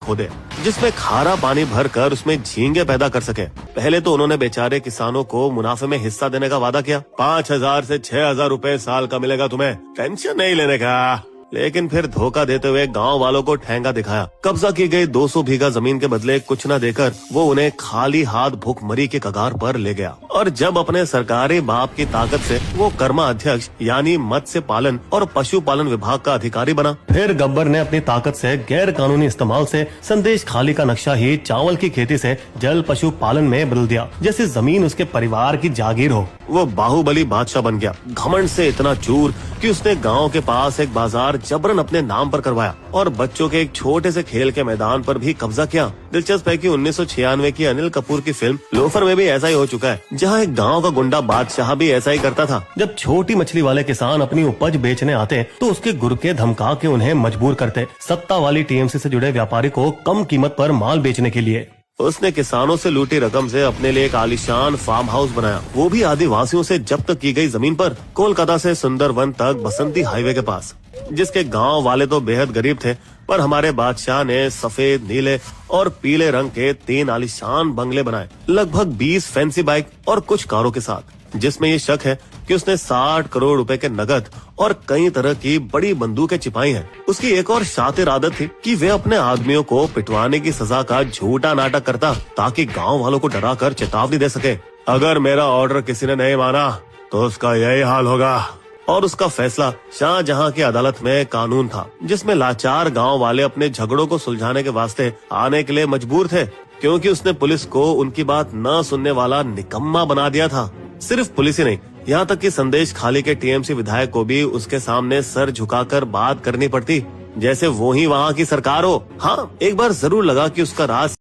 खोदे जिसमें खारा पानी भर कर उसमें झींगे पैदा कर सके। पहले तो उन्होंने बेचारे किसानों को मुनाफे में हिस्सा देने का वादा किया। 5,000 से 6,000 रुपए साल का मिलेगा तुम्हें, टेंशन नहीं लेने का। लेकिन फिर धोखा देते हुए गांव वालों को ठेंगा दिखाया। कब्जा की गई 200 बीघा जमीन के बदले कुछ न देकर वो उन्हें खाली हाथ भूखमरी के कगार पर ले गया। और जब अपने सरकारी बाप की ताकत से वो कर्मा अध्यक्ष यानी मत्स्य पालन और पशुपालन विभाग का अधिकारी बना, फिर गब्बर ने अपनी ताकत से गैर कानूनी इस्तेमाल से संदेश खाली का नक्शा ही चावल की खेती से जल पशु पालन में बदल दिया, जैसे जमीन उसके परिवार की जागीर हो। वो बाहुबली बादशाह बन गया, घमंड से इतना चूर कि उसने गांव के पास एक बाजार जबरन अपने नाम पर करवाया और बच्चों के एक छोटे से खेल के मैदान पर भी कब्जा किया। दिलचस्प है कि 1996 की अनिल कपूर की फिल्म लोफर में भी ऐसा ही हो चुका है, जहां एक गांव का गुंडा बादशाह भी ऐसा ही करता था। जब छोटी मछली वाले किसान अपनी उपज बेचने आते तो उसके गुर्गे धमका के उन्हें मजबूर करते सत्ता वाली टीएमसी से जुड़े व्यापारी को कम कीमत पर माल बेचने के लिए। उसने किसानों से लूटी रकम से अपने लिए एक आलीशान फार्म हाउस बनाया, वो भी आदिवासियों से जब्त की गई जमीन पर, कोलकाता से सुंदरवन तक बसंती हाईवे के पास। जिसके गांव वाले तो बेहद गरीब थे, पर हमारे बादशाह ने सफेद, नीले और पीले रंग के 3 आलीशान बंगले बनाए, लगभग 20 फैंसी बाइक और कुछ कारों के साथ, जिसमें ये शक है कि उसने 60 करोड़ रुपए के नगद और कई तरह की बड़ी बंदूकें छिपाई हैं। उसकी एक और शातिर आदत थी कि वे अपने आदमियों को पिटवाने की सजा का झूठा नाटक करता ताकि गांव वालों को डराकर चेतावनी दे सके, अगर मेरा ऑर्डर किसी ने नहीं माना तो उसका यही हाल होगा। और उसका फैसला शाहजहां की अदालत में कानून था, जिसमें लाचार गांव वाले अपने झगड़ों को सुलझाने के वास्ते आने के लिए मजबूर थे, क्योंकि उसने पुलिस को उनकी बात न सुनने वाला निकम्मा बना दिया था। सिर्फ पुलिस ही नहीं, यहाँ तक कि संदेश खाली के टीएमसी विधायक को भी उसके सामने सर झुकाकर बात करनी पड़ती, जैसे वो ही वहाँ की सरकार हो। हाँ, एक बार जरूर लगा कि उसका राज